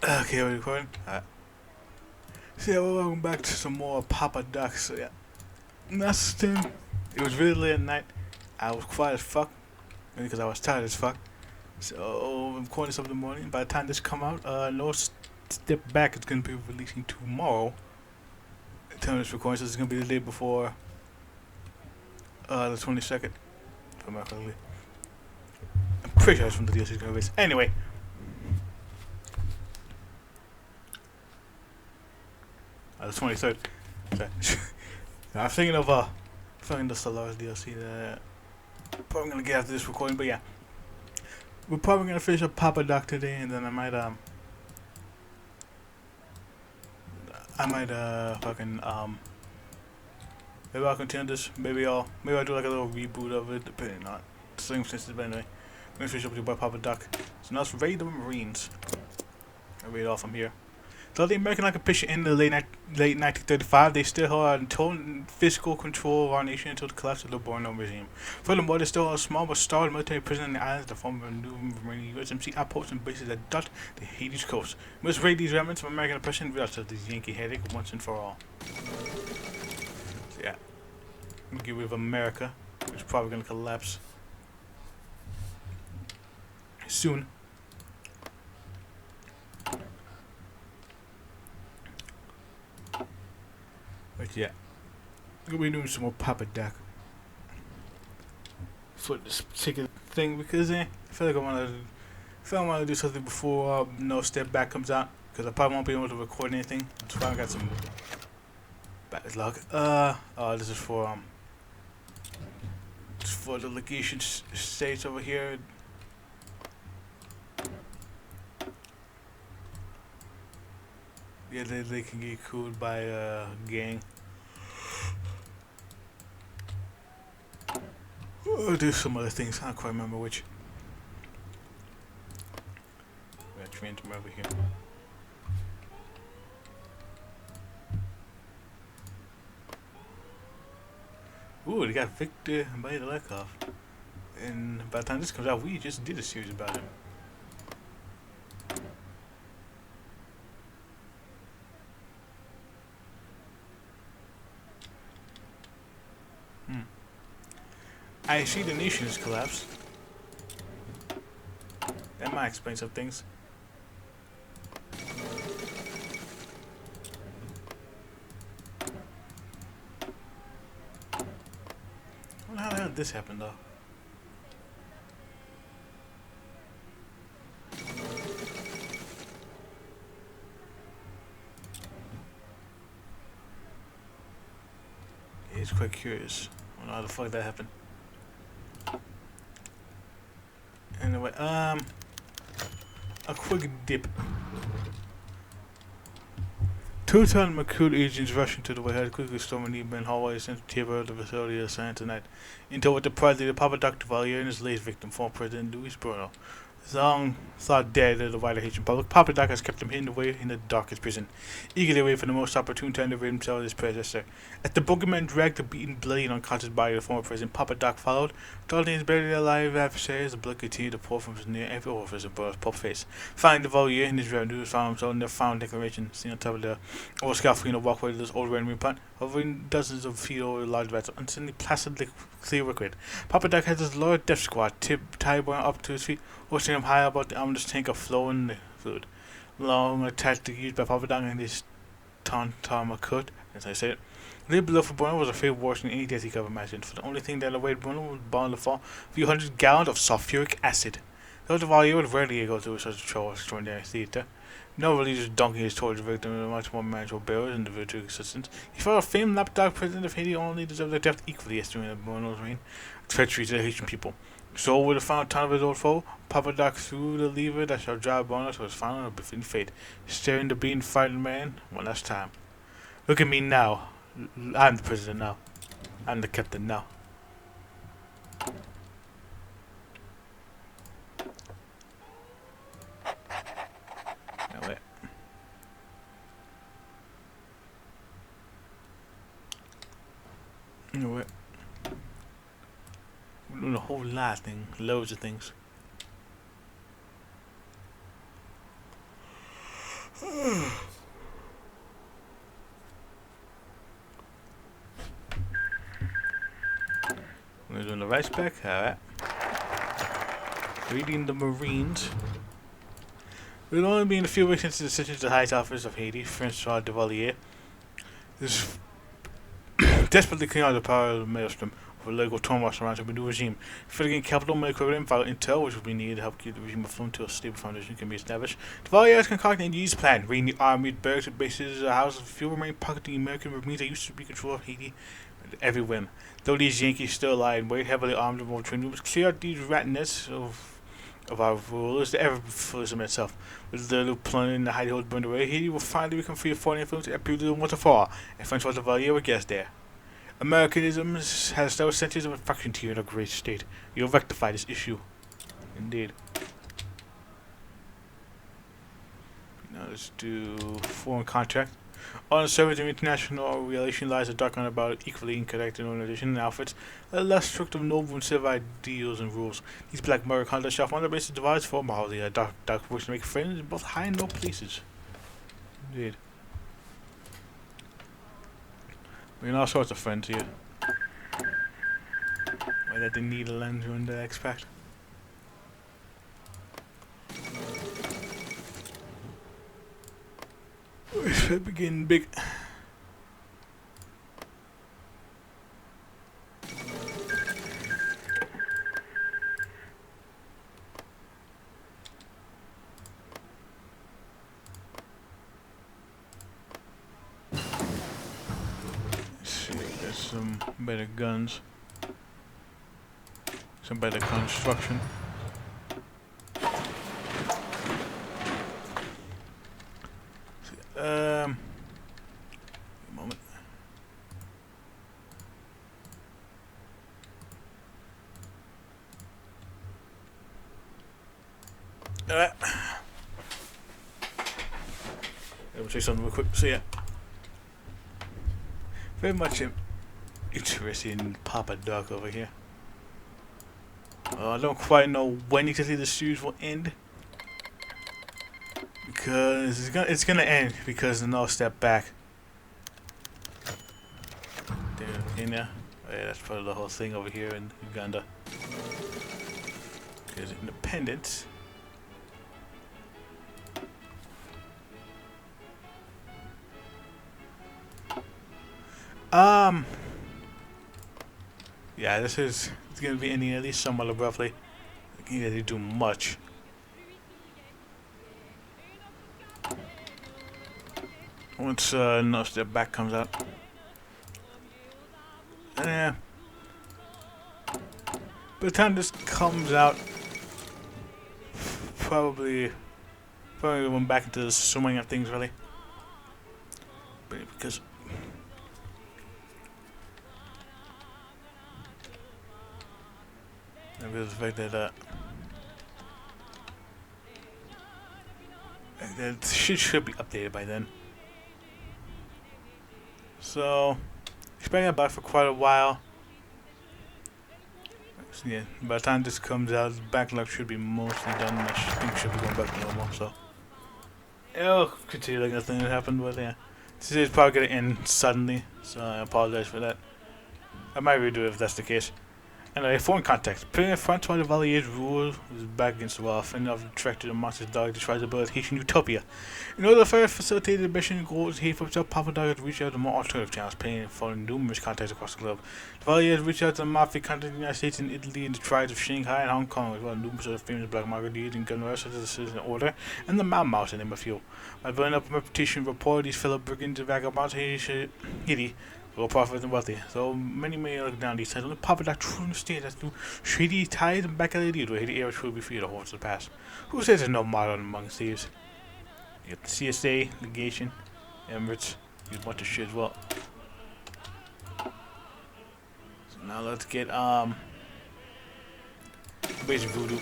Okay, we're recording. So yeah, well, welcome back to some more Papa Doc. So yeah, that's the thing. It was really late at night. I was quiet as fuck because I was tired as fuck. So I'm recording this up in the morning. By the time this come out, no step back. It's gonna be releasing tomorrow. Time this recording, so it's gonna be the day before the 22nd. If I'm not correctly. I'm pretty sure it's from the DLC's gonna release. Anyway, the 23rd. Sorry. I'm thinking of filming the Solaris DLC that probably gonna get after this recording, but yeah. We're probably gonna finish up Papa Doc today, and then I might fucking maybe I'll continue this. Maybe I'll do like a little reboot of it, depending on the circumstances. But anyway, I'm gonna finish up with Papa Doc. So now it's Raid the Marines. I read it off from here. Though the American occupation ended in the late 1935, they still held total physical control of our nation until the collapse of the Borno regime. Furthermore, they still held a small but solid military prison in the islands that form a new remaining USMC outposts and bases that dot the Haiti's coast. We must raid these remnants of American oppression and realize this Yankee headache once and for all. So yeah, I'm gonna get rid of America, which is probably gonna collapse soon. But yeah, we'll be doing some more Papa Doc for this particular thing because I feel like I want to do something before No Step Back comes out because I probably won't be able to record anything. That's why I got some bad luck. This is for the legation states over here. Yeah, they can get cooled by a gang. There's some other things, I don't quite remember which. We got train from over here. Ooh, they got Victor Bailakov. And by the time this comes out, we just did a series about him. I see the nation has collapsed. That might explain some things. Well, how the hell did this happen, though? It's quite curious. I don't know how the fuck that happened. Anyway, a quick dip. Two-ton McCool agents rush into the warehouse, quickly storming the main hallway and terror of the facility assigned tonight. Into what the president, Papa Dr. Valier, and his latest victim, former President Luis Bruno. Long thought dead of the wider Haitian public, Papa Doc has kept him hidden away in the darkest prison, eagerly waiting for the most opportune time to rid himself of his predecessor. As the boogeyman dragged the beaten, bloody, and unconscious body of the former president, Papa Doc followed. Dalton his barely alive adversary as the blood continued to pour from his near every orifice of Bruno's pulp face. Finding the Valier and his revenues found himself in their found declaration, seen on top of the old scaffolding walkway to this old rendering plant, hovering dozens of feet over the large vats of instantly placid clear liquid. Papa Doc had his lower death squad tied up to his feet, hoisting him high above the ominous tank of flowing fluid. Long attached to used by Papa Doc and his Tantamakut, as I say it. The below for Bruno was a fate worse than any death he could have imagined, for the only thing that awaited Bruno was bound to fall a few hundred gallons of sulfuric acid. Though the Valier would rarely go through such a trouble extraordinary theater. No religious donkey his towards the victim with much more manageable barrels and individual existence. He felt a famed lapdog president of Haiti only deserved their death equally as during the Bruno's reign. Treachery to the Haitian people. So with the final time of his old foe, Papa Doc threw the lever that shall drive Bruno to his final and befitting fate, staring the beaten fighting man one last time. Look at me now. I'm the president now. I'm the captain now. Now wait. You know what? We're doing a whole lot of things, loads of things. We're doing the right spec. Alright. Reading the Marines. It will only be in a few weeks since the decision to the High Office of Haiti, Francois Duvalier, is desperately clearing out the power of the maelstrom of illegal turmoil surrounding the new regime. Filling in capital military and vital intel, which will be needed to help keep the regime afloat until a stable foundation can be established. Duvalier has concocted a use plan, raiding the army, barracks, and bases, houses of few remaining pockets of the American Marines that used to be control of Haiti at every whim. Though these Yankees still lie in wait, heavily armed and well trained, we must clear out these rat nests of our rulers, the ever-fullism itself. With the little plundering and the hidey holes burned away, Haiti will finally become free of foreign influence and ep2 once and for all, and Francois Duvalier will guess there. Americanism has established centuries of infraction here in our great state. You'll rectify this issue. Indeed. Now let's do foreign contract. On the surface of international relation lies a dark about equally interconnected organization and outfits, a less strict of noble and civil ideals and rules. These black market contracts shall find their basis divides for morality, a dark wish to make friends in both high and low places. Indeed. We got all sorts of friends here. Why that the Netherlands wouldn't expect. We should begin big. Some better guns, some better construction. A moment. Alright. Let me say something real quick. So yeah, very much interested in Papa Doc over here. I don't quite know when exactly the series will end, because it's gonna end because of no step back. Kenya. Oh, yeah, that's part of the whole thing over here in Uganda. There's independence. Yeah, it's gonna be ending at least somewhat abruptly. I can't really do much. Once No Step Back comes out. Yeah. By the time this comes out, probably went back into the swing of things really. But because maybe the fact that that shit should be updated by then. So it's been about for quite a while. So yeah, by the time this comes out, the backlog should be mostly done. I think should be going back to normal. So it'll continue like nothing had happened, but yeah, this is probably gonna end suddenly. So I apologize for that. I might redo it if that's the case. Anyway, foreign context. President Francois Duvalier's rule was back against the wall, fending off the threat to the monster's dog that tries to build Haitian utopia. In order to further facilitate the mission goals, he for himself, Papa Dog has reached out to more alternative channels, paying and following numerous contacts across the globe. Duvalier has reached out to the mafia contacts in the United States and Italy and the tribes of Shanghai and Hong Kong, as well as numerous other famous black market deeds and gun runners such as the Citizen Order and the Mau Mau, to name a few. By building up a reputation rapport, these fellow brigands and vagabonds Haiti will profit and wealthy. So many may look down these sides. Only Papa Doc truly understands that through shady ties and back of the lead where Haiti era truly be free to horse the past. Who says there's no model among thieves? You got the CSA, Legation, Emirates, use a bunch of shit as well. So now let's get basic voodoo.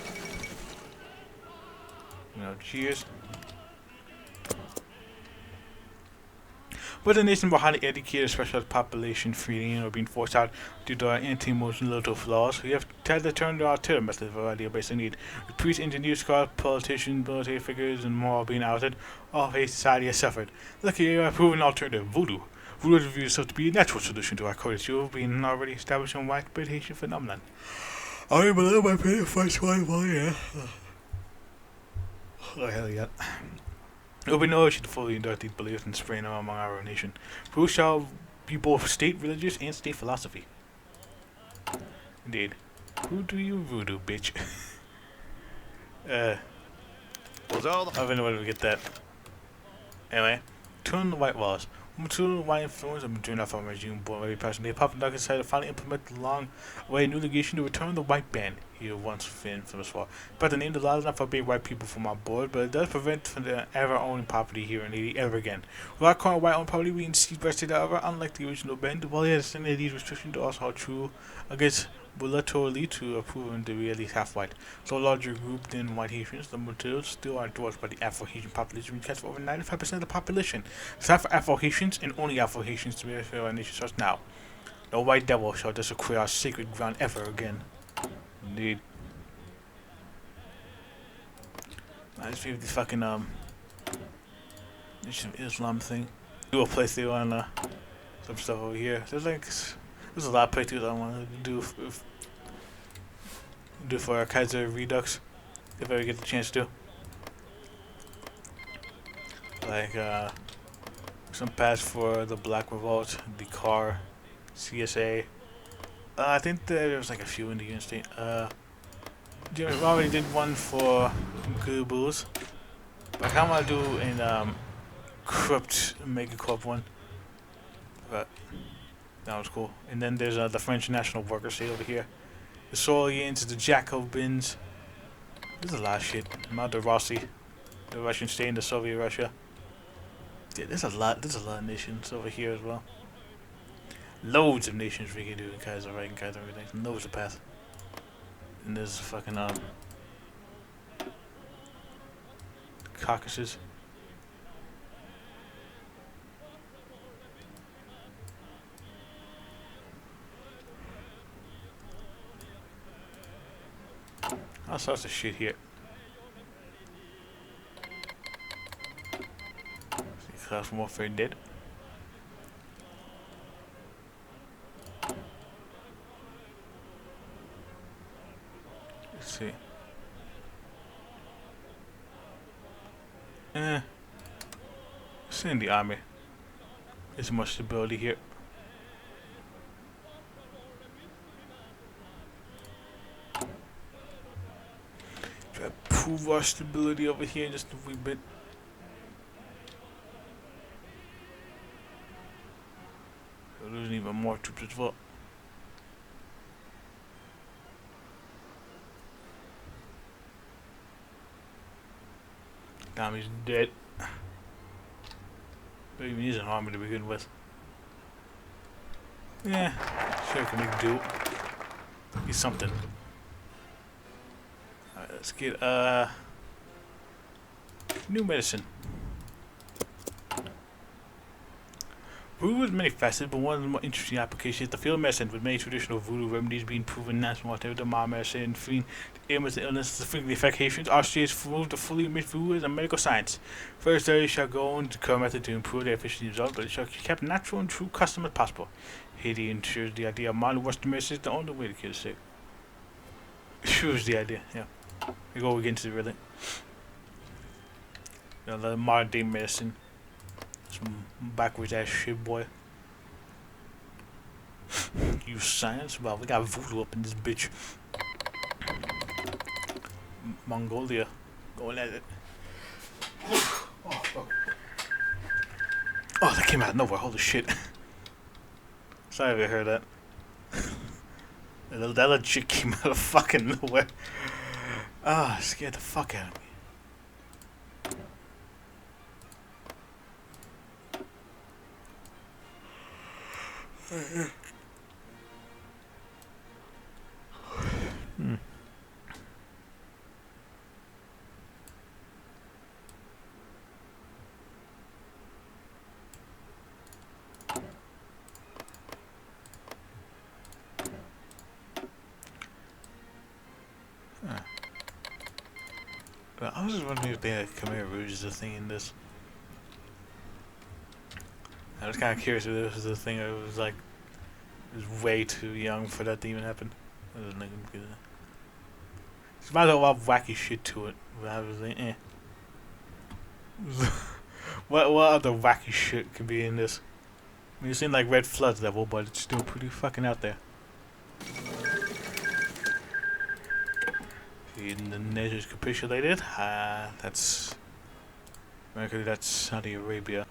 Cheers. But the nation were highly educated, specialized population freeing or being forced out due to anti-multilateral flaws. We have had to turn to alternative methods of variety of basic need. With priests, engineers, scholars, politicians, military figures, and more being outed, all of society has suffered. Luckily, we have proven alternative voodoo. Voodoo has revealed itself to be a natural solution to our culture, being an already established and widespread Haitian phenomenon. I believe my pain fights one yeah. Oh, hell yeah. It will be no issue to fully endorse these beliefs and spread them among our nation. Voodoo shall be both state religious and state philosophy. Indeed. Who do you voodoo, bitch? I don't know where to get that. Anyway, turn the white walls. Material white influence have been turned off our regime born very passionately. Papa Doug decided to finally implement the long-awaited new legation to return the white band he once been famous for. But the name allows not forbid white people from our board, but it does prevent from the ever owning property here in Haiti ever again. Without calling white owned property, we insist by state, however, unlike the original band, while he has extended these restrictions to also hold true against volatility to approve to be at least half white. So a larger group than white Haitians, the materials still are endorsed by the Afro-Haitian population, which accounts for over 95% of the population. It's time for Afro-Haitians and only Afro-Haitians to be a our nation starts now. No white devil shall desecrate our sacred ground ever again. Indeed. I just feel this fucking Nation of Islam thing. Do a playthrough on some stuff over here. There's a lot of playthroughs I want to do for Kaiser Redux if I ever get the chance to. Like some paths for the Black Revolt, the car, CSA. I think there was like a few in the United States. We already did one for Gooboo's, but I kind of want to do an Crypt Mega Corp one. But that was cool. And then there's the French National Worker State over here. The Sorians, the Jacobins. There's a lot of shit. Mount Rossi, the Russian state, and the Soviet Russia. Yeah, there's a lot of nations over here as well. Loads of nations we can do in Kaiser Reich and Kaiser everything. Loads of paths. And there's fucking Caucasus. All sorts of shit here. See, class warfare dead. Let's see. Send the army. There's much stability here. Try to prove our stability over here just a wee bit. We're losing even more troops as well. Tommy's dead. But even he's an army to begin with. Yeah, sure can make do. He's something. Alright, let's get new medicine. Voodoo is many faceted, but one of the more interesting applications is the field of medicine, with many traditional voodoo remedies being proven national alternative to modern medicine and freeing the ailments and illnesses to frequently affect Haitians. Australia has proved to fully admit voodoo as a medical science. Further studies shall go on to current method to improve their efficiency results, but it shall be kept natural and true custom as possible. Haiti ensures the idea of modern Western medicine is the only way to cure the sick. Ensures the idea, yeah. We go against it, really. You know, the modern day medicine. Some backwards ass shit, boy. Use science? Well, we got voodoo up in this bitch. Mongolia. Going at it. Oh, fuck. Oh, that came out of nowhere. Holy shit. Sorry if you heard that. That legit came out of fucking nowhere. Ah, scared the fuck out of me. But I was just wondering if they had Khmer Rouge as a thing in this. I was kind of curious if this was a thing. It was like it was way too young for that to even happen. I was like, it's might as well have wacky shit to it. But I was like, eh. what other wacky shit can be in this? I mean, it seemed like Red Flood's level, but it's still pretty fucking out there. Indonesia's capitulated. That's America. That's Saudi Arabia.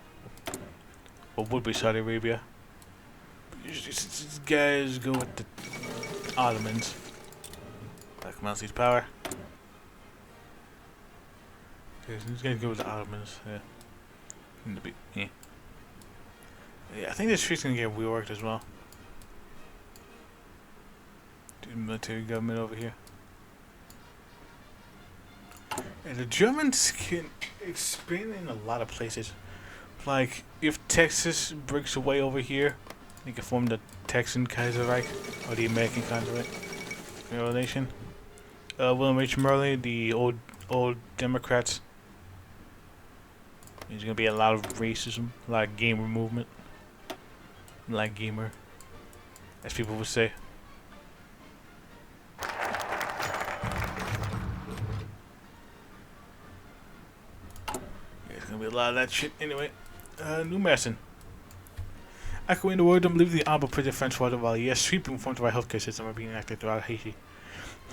Or would be Saudi Arabia. These guys go with the Ottomans. Black Maltese power. He's gonna go with the Ottomans. Yeah. Yeah, I think this street's gonna get reworked as well. Dude, military government over here. And the Germans can expand in a lot of places. Like, if Texas breaks away over here, they can form the Texan Kaiserreich, or the American Kaiserreich nation. William H. Murray, the old Democrats. There's gonna be a lot of racism, a lot of gamer movement. Like gamer, as people would say. There's gonna be a lot of that shit anyway. New medicine. Echoing the word, don't believe the honorable President Francois Duvalier, sweeping reforms of our healthcare system are being enacted throughout Haiti.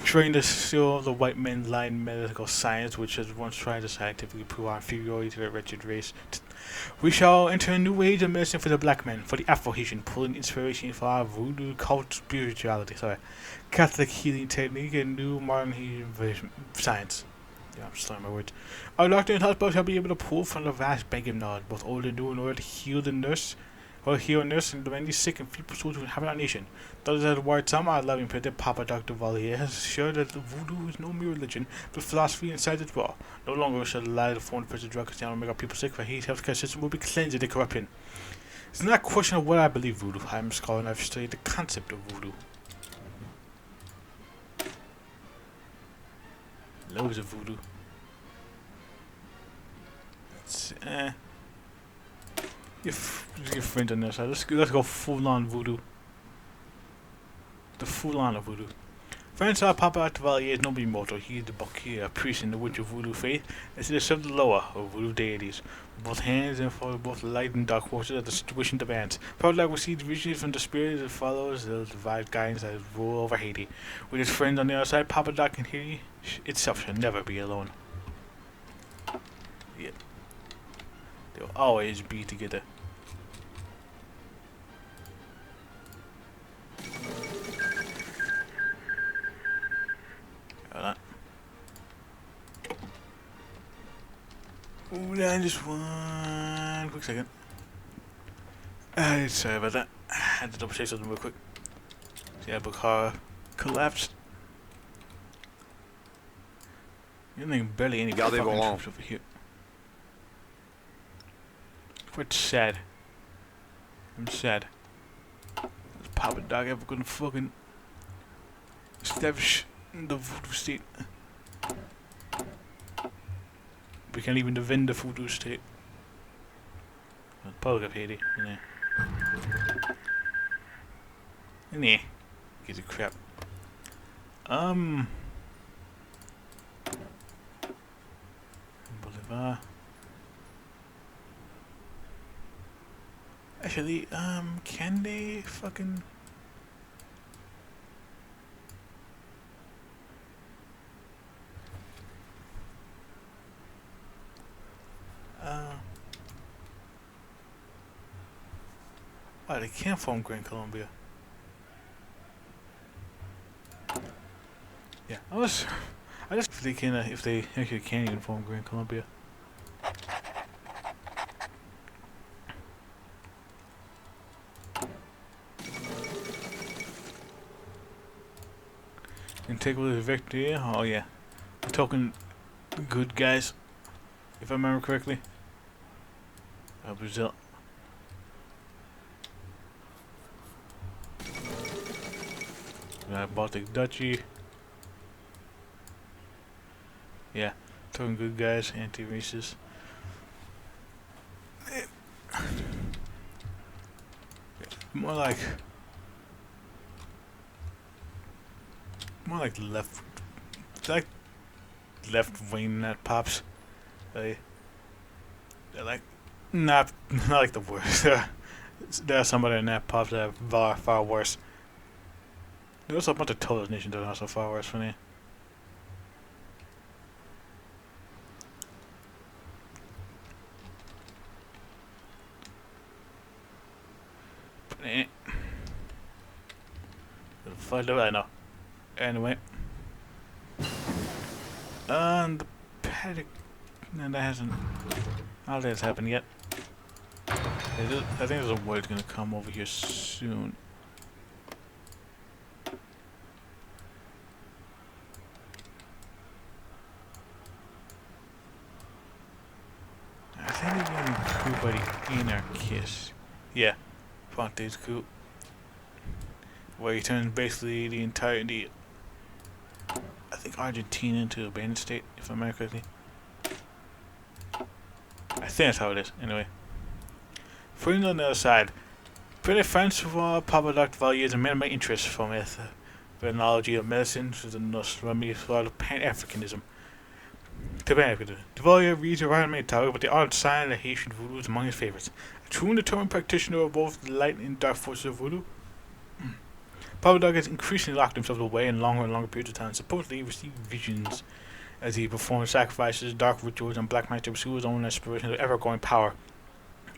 Trying to steal the white man's line medical science, which has once tried to scientifically prove our inferiority to the wretched race. We shall enter a new age of medicine for the black man, for the Afro-Haitian, pulling inspiration for our voodoo cult spirituality, Catholic healing technique, and new modern Haitian science. Yeah, I'm slurring my words. Our doctor and hospital shall be able to pull from the vast bank of knowledge, both old and new, in order to heal the nurse, or heal a nurse and the many sick and feeble souls who inhabit our nation. Those that word some, our loving President Papa Dr. Valier has assured that the voodoo is no mere religion, but philosophy and science as well. No longer shall the lie of foreign present drug down and make our people sick, for Haiti's healthcare system will be cleansed of the corruption. It's not a question of what I believe voodoo. I'm a scholar and I've studied the concept of voodoo. Loads of voodoo. It's your friend on this side. Let's go full on voodoo. The full on of voodoo. Francois Papa Valier is no mere mortal. He is the Bakir, a priest in the witch of voodoo faith, and to serve the lower of voodoo deities. With both hands and for both light and dark forces that the situation demands. Proud like receives visions from the spirit that follows the divine guidance that rule over Haiti. With his friends on the other side, Papa Doc and Haiti itself shall never be alone. Yeah. They'll always be together. Hold on. Ooh, just one quick second. Sorry about that. I had to double check something real quick. See, yeah, Bukhara collapsed. You don't think barely any fucking troops over here. Quite sad. I'm sad. Is Papa Doc ever gonna fucking establish the voodoo state? We can't even defend the voodoo state. The Republic of Haiti, Nah. Gives a crap. Bolivar. Actually, can they fucking... Oh, they can't form Grand Colombia. Yeah, I just if they can, if they actually can even form Grand Colombia. And take away the victory. Oh yeah, we're talking good guys, if I remember correctly. Brazil. Baltic Duchy. Yeah, Turn good guys, anti-racist. More like left, like left wing that pops. They're like not like the worst. There are some other net pops that are far worse. There's a bunch of total nations that are also far worse for me. Fuck do I know? Anyway. The paddock. No, that hasn't. I don't think it's happened yet. I think there's a word gonna come over here soon. I think they're getting cool by the anarchists. Yeah, Fonte's coup. Where he turns basically the entirety, I think, Argentina into a bandit state, if I remember correctly. I think that's how it is, anyway. Friends on the other side. Pretty friends for Papa Dr. values and minimum interest from ethnology of medicine to the Nostromy for Pan-Africanism. To Pan-Africanism. The value reads around many topics, but the art sign of the Haitian voodoo is among his favorites. A true and determined practitioner of both the light and dark forces of voodoo. Papa Dog has increasingly locked himself away in longer and longer periods of time, supposedly received visions as he performed sacrifices, dark rituals, and black magic to pursue his own aspirations of ever-growing power.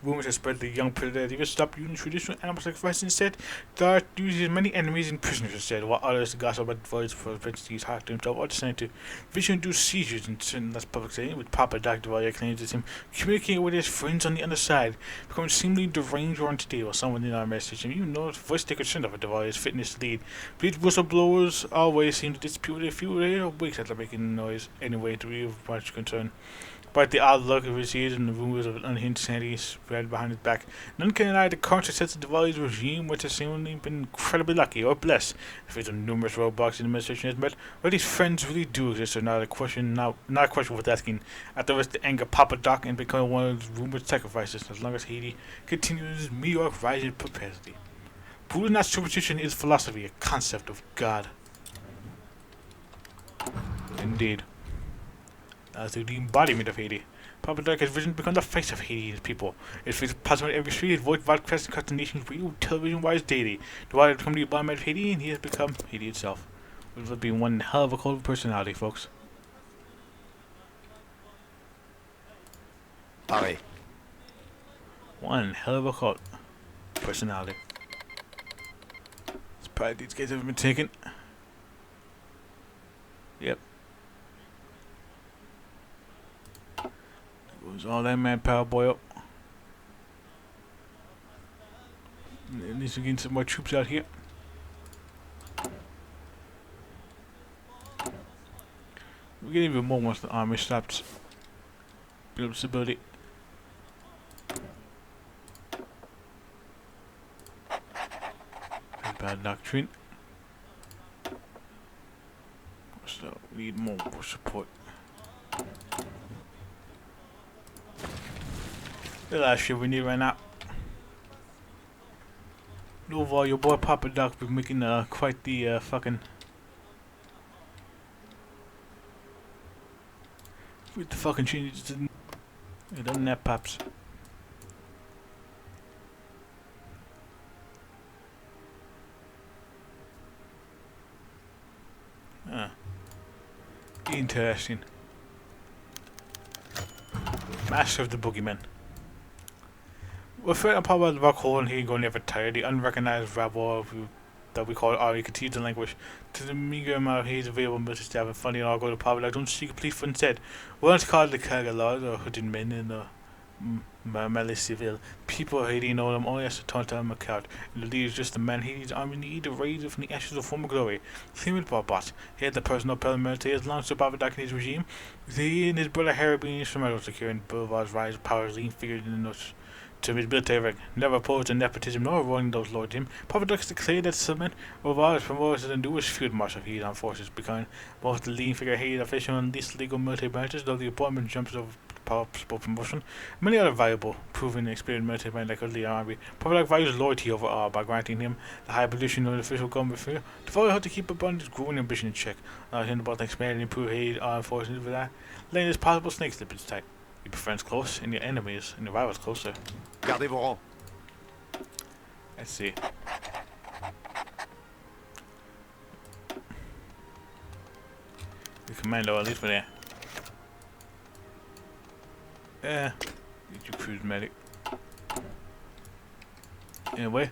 Rumors have spread that the young predator has even stopped using traditional animal sacrifice. Instead, Darth uses many enemies and prisoners instead, while others gossip about the voice for he's hard to himself or descended to vision-induced seizures in certain less public settings, with Papa Dr. Valia claims it's him communicating with his friends on the other side, becoming seemingly deranged or unstable. Someone in our message, and even though his voice they concerned about Valia's fitness lead, these whistleblowers always seem to dispute with a few weeks after making noise anyway to be of much concern. But the odd look of his ears and the rumors of an unhinged sanity spread behind his back, none can deny the current success of Diwali's regime, which has seemingly been incredibly lucky or blessed. The face of numerous roadblocks the administration has met, whether these friends really do exist or not, a question not a question worth asking. At the risk to anger Papa Doc and become one of his rumored sacrifices, as long as Haiti continues its meteoric rise in capacity. Voodoo is not superstition, it is philosophy, a concept of God. Indeed. As the embodiment of Haiti, Papa Doc has risen to become the face of Haiti and its people. His face is possible in every street, his voice broadcast across the nation's radio, television-wise daily. The water has become the embodiment of Haiti, and he has become Haiti itself. Which would be one hell of a cold personality, folks. Paris. One hell of a cult personality. It's probably these guys have been taken. Yep. Was all that manpower boy up. At least we're getting some more troops out here. We're getting even more once the army stops building stability. Bad doctrine. So we need more support. The last shit we need right now. Overall, your boy Papa Doc been making quite the fucking with the fucking changes to the net pops. Interesting. Master of the Boogeyman. We're afraid of Papa Rock Hole and he going never tired. The unrecognized rabble that we call Ari continues to languish to the meager amount of his available military staff and funding all go to Papa Doc. Don't seek a police for instead. We're not called the Kaga Laws or Hooded Men in the Mali Civil. People Haiti know them only as a total account. And the leader is just the man Haiti's army need to raise from the ashes of former glory. Same with Boss. He had the personal paramilitary as long as the Babadak in his regime. He and his brother Harry being instrumental in securing Boulevard's rise of power as lean figured in the notes to his military rank. Never opposed to nepotism nor avoiding those lords him. Papadux declared that Summit Boulevard was promoted to the newest field marshal of Haiti's armed forces, becoming both the leading figure Haiti's official and least legal military branches, though the appointment jumps over possible promotion. Many other valuable, proven, experienced military men like the army. Papadux values loyalty over all by granting him the high position of the official government figure. To follow how to keep abundance growing ambition in check. Allowing him about expanding and improve Haiti's armed forces with that, letting his possible snake slippage tight. Keep your friends close and your enemies and your rivals closer. Gardez vos rangs. Let's see. The commando, at least we're there. Get your cruise medic. Anyway,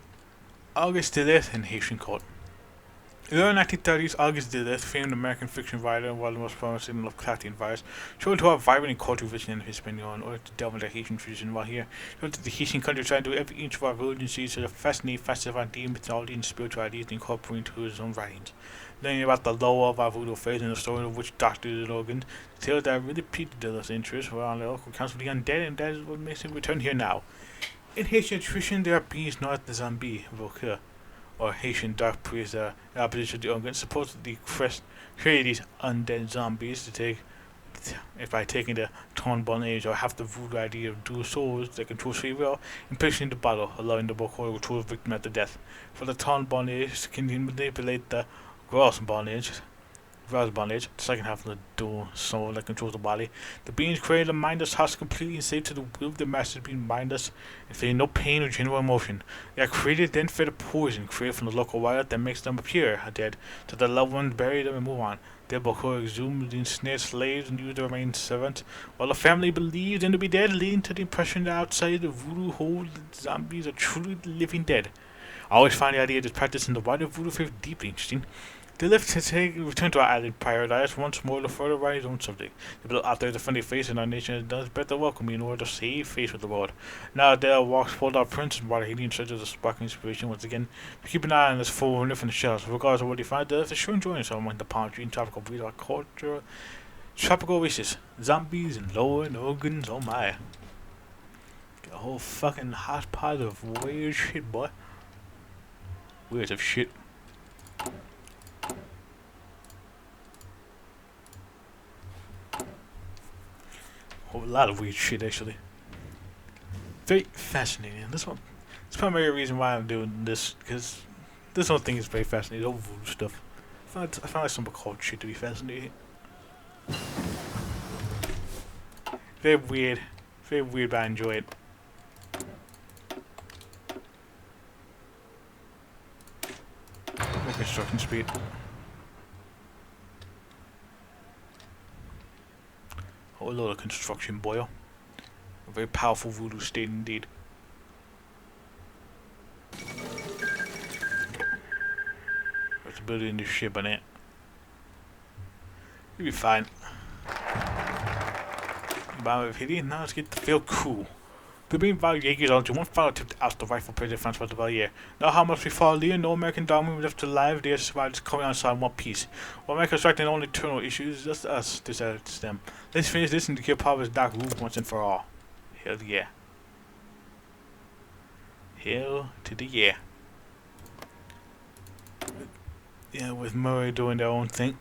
August Dilleth in Haitian court. In the early 1930s, August Dilleth, famed American fiction writer and one of the most promising Lovecraftian writers, showed to have vibrant and cultural vision in Hispaniola in order to delve into Haitian tradition while here. Showed that the Haitian country tried to do every inch of our religion to fascinate, fascify, deep mythology and spirituality and incorporate into his own writings. Learning about the lore of our voodoo faith and the story of witch doctors and organs, tales that really piqued Dilleth's interest were on the local council of the undead, and that is what makes him return here now. In Haitian tradition, there are beings known as the zombie, Volker, or Haitian dark priests that are opposition to the organs, supposedly create these undead zombies to take, if by taking the torn bone age or half the voodoo idea of dual souls that control free will and placing the bottle, allowing the Volker to control the victim after death. For the torn bone age can manipulate the gross bondage, the second half of the dual soul that controls the body. The beings created a mindless house completely enslaved to the will of their masters, being mindless and feeling no pain or genuine emotion. They are created, then fed a poison created from the local wild that makes them appear dead, so the loved ones bury them and move on. Their Bokor exhumed the ensnared slaves and used to remain servants, while the family believed them to be dead, leading to the impression that outside the voodoo hole, the zombies are truly the living dead. I always find the idea of this practice in the wider voodoo faith deeply interesting. They left to return to our island paradise once more to further write his own subject. They built out there the friendly face, and our nation has done its best to welcome me in order to save face with the world. Now there walks pulled out prince and brought Haiti in search of the sparkling inspiration once again. We keep an eye on this fool and live in the shells. Regardless of what he finds, they're sure enjoying himself among the palm tree and tropical breeze of our culture. Tropical oasis, zombies and lower and organs, oh my. Got a whole fucking hot pot of weird shit, boy. Weird of shit. A lot of weird shit, actually. Very fascinating. This it's probably the reason why I'm doing this, because this whole thing is very fascinating. All voodoo stuff. I find like some occult shit to be fascinating. Very weird, but I enjoy it. More construction speed. A lot of construction, boy. A very powerful voodoo state indeed. There's a building in this ship on it. You'll be fine. Bomb of Haiti. Now let's get to feel cool. The main value Jaegers on to one final tip to oust the rightful president Francois Duvalier. Now how much we follow Lear, no American dog left alive, they survived this coming outside in one piece. While America's striking only internal issues, just us, this to them. Let's finish this and secure Power's dark roof once and for all. Hell yeah. Hell to the yeah. Yeah, with Murray doing their own thing.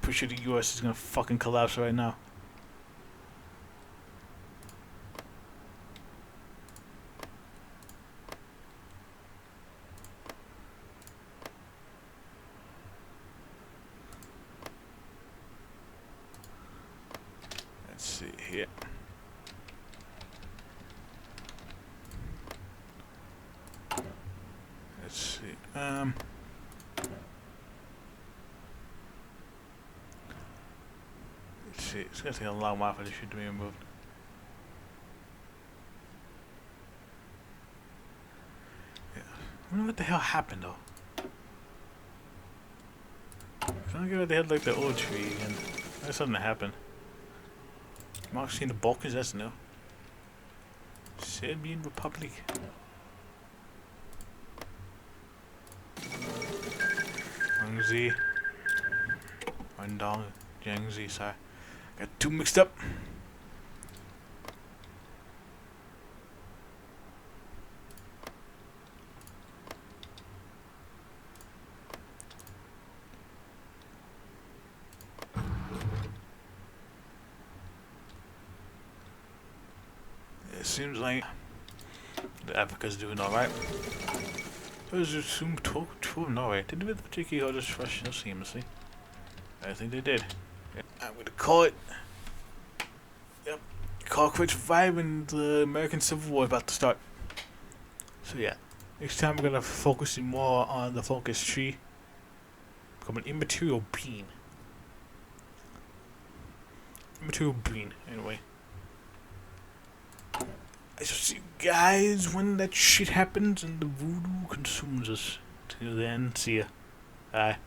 Pretty sure the US is gonna fucking collapse right now. Let's see here. Let's see. Let's see. It's gonna take a long while for this shit to be removed. Yeah. I wonder what the hell happened though. I don't get what they had like the old tree again. There's something that happened. I'm actually seeing the Balkans, that's new. Serbian Republic. Yangtze. Rendang. Yangtze, sorry. Got two mixed up. It seems like the Africa's doing alright. Those are some talk to Norway. Did the particular orders fresh seamlessly? I think they did. Yeah, I'm gonna call it. Yep. Call quits vibe and the American Civil War about to start. So yeah. Next time we're gonna focus more on the focus tree. Become an immaterial being. Immaterial being, anyway. I shall see you guys when that shit happens and the voodoo consumes us. Till then, see ya. Bye.